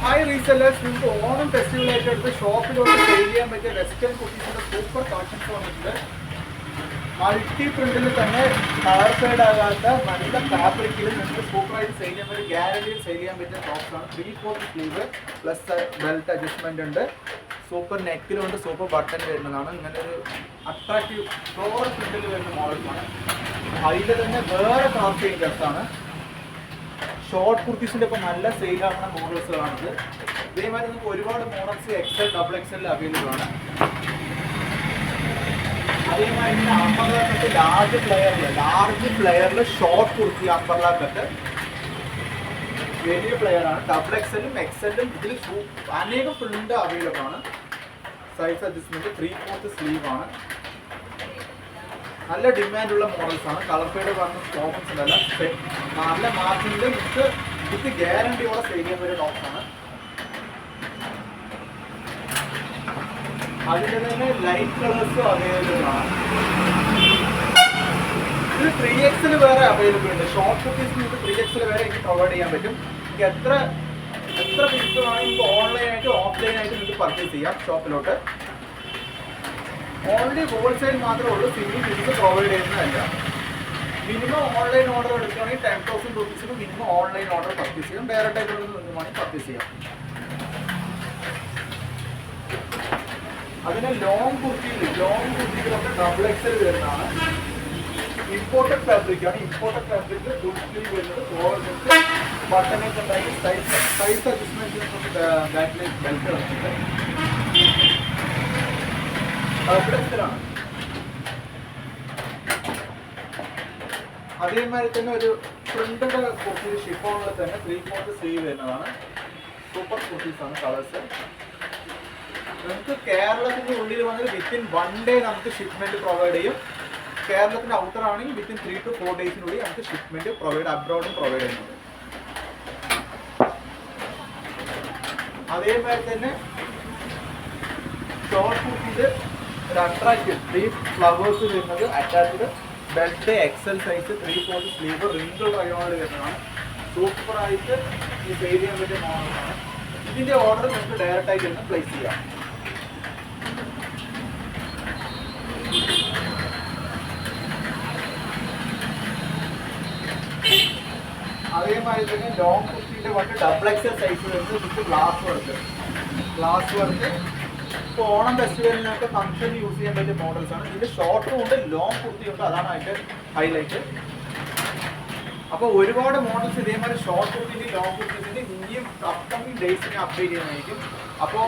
Hi resellers, നിങ്ങൾക്ക് ഓണം ഫെസ്റ്റിവലായിട്ട് എടുത്ത് ഷോപ്പിലോട്ട് sale ചെയ്യാൻ പറ്റിയ വെസ്റ്റേൺ കുർത്തീസിന്റെ സൂപ്പർ കളക്ഷൻസ് വന്നിട്ടുണ്ട്. മൾട്ടി പ്രിന്റിൽ തന്നെ കളർ ഫെയ്ഡ് ആകാത്ത നല്ല ഫാബ്രിക്കിൽ നിങ്ങൾക്ക് സൂപ്പറായിട്ട് സെയിൽ ചെയ്യാൻ പറ്റും, ഗ്യാരണ്ടിയിൽ സെയിൽ ചെയ്യാൻ പറ്റിയ ടോപ്സ് ആണ്. 3/4 സ്ലീവ് പ്ലസ് ബെൽറ്റ് അഡ്ജസ്റ്റ്മെന്റ് ഉണ്ട്. സൂപ്പർ നെക്കിലുണ്ട്, സൂപ്പർ ബട്ടൺ വരുന്നതാണ്. ഇങ്ങനെ ഒരു അട്രാക്റ്റീവ് ഫ്ലോറൽ പ്രിന്റിൽ വരുന്ന മോഡൽസാണ്. അതിൽ തന്നെ വേറെ കളർ ചേഞ്ചസ് ആണ്. ഷോർട്ട് കുർത്തീസിൻ്റെ ഇപ്പോൾ നല്ല സെയിലാവുന്ന മോഡൽസുകളാണിത്. ഇതേമാതിരി നമുക്ക് ഒരുപാട് മോഡൽസ് XL, XXL അവൈലബിൾ ആണ്. അതേമാതിരി അംബർല കട്ട് ലാർജ് പ്ലെയറിൽ ഷോർട്ട് കുർത്തി അംബർല കട്ട് വലിയ പ്ലെയറാണ്. XXL, XL ഇതിൽ അനേകം പ്രിന്റ് അവൈലബിൾ ആണ്. സൈസ് അഡ്ജസ്റ്റ്മെന്റ് 3/4 സ്ലീവ് ആണ്. നല്ല ഡിമാൻഡുള്ള മോഡൽസാണ്. കളർ ഫെയ്ഡ് പറഞ്ഞ ടോപ്സ് അല്ല, നല്ല മാർജിനിൽ നമുക്ക് വിത്ത് ഗ്യാരണ്ടിയോടെ സെയിൽ ചെയ്യാൻ പറ്റിയ ടോപ്സാണ്. അതിൻ്റെ തന്നെ ലൈറ്റ് കളേഴ്സും അവൈലബിൾ ആണ്. ഇത് 3XL വേറെ അവൈലബിൾ ഉണ്ട്. ഷോർട്ട് കുർത്തീസ് നിങ്ങൾക്ക് 3XL വരെ എനിക്ക് പ്രൊവൈഡ് ചെയ്യാൻ പറ്റും. എനിക്ക് എത്ര പീസ് വേണമെങ്കിൽ ഓൺലൈനായിട്ട് ഓഫ്ലൈനായിട്ട് നിങ്ങൾക്ക് പർച്ചേസ് ചെയ്യാം ഷോപ്പിലോട്ട്. ഓൺലി ഹോൾസെയിൽ മാത്രമേ ഉള്ളൂ, സിംഗിൾ പീസ് പ്രൊവൈഡ് ചെയ്യുന്നതല്ല. മിനിമം ഓൺലൈൻ ഓർഡർ എടുക്കുകയാണെങ്കിൽ 10,000 രൂപീസിന് മിനിമം ഓൺലൈൻ ഓർഡർ പർച്ചേസ് ചെയ്യാം. ഡയറക്റ്റ് ആയിട്ട് വേണമെങ്കിൽ പർച്ചേസ് ചെയ്യാം. അതിന് ലോങ് കുർത്തിയിലൊക്കെ XXL വരുന്നതാണ്. ഇമ്പോർട്ടഡ് ഫാബ്രിക്കാണ്. ഇമ്പോർട്ടഡ് ഫാബ്രിക് ഫുൾ സ്ലീവ് വരുന്നത്, ബട്ടനൊക്കെ ഉണ്ടാക്കി സൈസ് അഡ്ജസ്റ്റ്മെന്റ് ബാക്കിലേക്ക് ബെൽറ്റ് വന്നിട്ടുണ്ട്. ാണ്. അതേമാതിരി തന്നെ ഒരു പ്രിന്റഡ് കുർത്തി ഷിഫോണിൽ തന്നെ 3/4 സ്ലീവ് വരുന്നതാണ്. സൂപ്പർ കുർത്തീസാണ് കളേഴ്സ്. നമുക്ക് കേരളത്തിന്റെ ഉള്ളിൽ വന്നിട്ട് വിത്തിൻ 1 ഡേ നമുക്ക് ഷിപ്മെന്റ് പ്രൊവൈഡ് ചെയ്യും. കേരളത്തിന്റെ ഔട്ടർ ആണെങ്കിൽ വിത്തിൻ 3 to 4 ഡേയ്സിനുള്ളിൽ നമുക്ക് ഷിപ്മെന്റ് അബ്രോഡും പ്രൊവൈഡ് ചെയ്യുന്നുണ്ട്. അതേമാതിരി തന്നെ ഷോർട്ട് കുർത്തിയിൽ ഒരു അട്രാക്റ്റീവ് 3 ഫ്ലവേഴ്സ് വരുന്നത്, attached belt, XL size, 3/4 sleeve, wrinkle റയോണിൽ വരുന്നതാണ്. സൂപ്പറായിട്ട് ഈ സെയിൽ ചെയ്യാൻ പറ്റിയ മോഡലാണ്. ഇതിൻ്റെ ഓർഡർ നമുക്ക് ഡയറക്റ്റ് ആയിട്ട് തന്നെ പ്ലേസ് ചെയ്യാം. അതേമാതിരി തന്നെ ലോങ് കുർത്തിൻ്റെ വർക്ക് XXL സൈസ് വരുന്നത് വിത്ത് ഗ്ലാസ് വർക്ക്. ഇപ്പോൾ ഓണം ഫെസ്റ്റിവലിനൊക്കെ ഫംഗ്ഷൻ യൂസ് ചെയ്യാൻ പറ്റിയ മോഡൽസാണ്. ഇതിൻ്റെ ഷോർട്ടും ഉണ്ട്, ലോങ് കുർത്തിയുണ്ട്. അതാണ് അതിൻ്റെ ഹൈലൈറ്റ്. അപ്പോൾ ഒരുപാട് മോഡൽസ് ഇതേമാതിരി ഷോർട്ട് കുർത്തിൻ്റെ ലോങ് കുർത്തിൻ്റെ ഇനിയും അപ്കമിങ് ഡേയ്സിനെ അപ്ഡേറ്റ് ചെയ്യുന്നതായിരിക്കും. അപ്പോൾ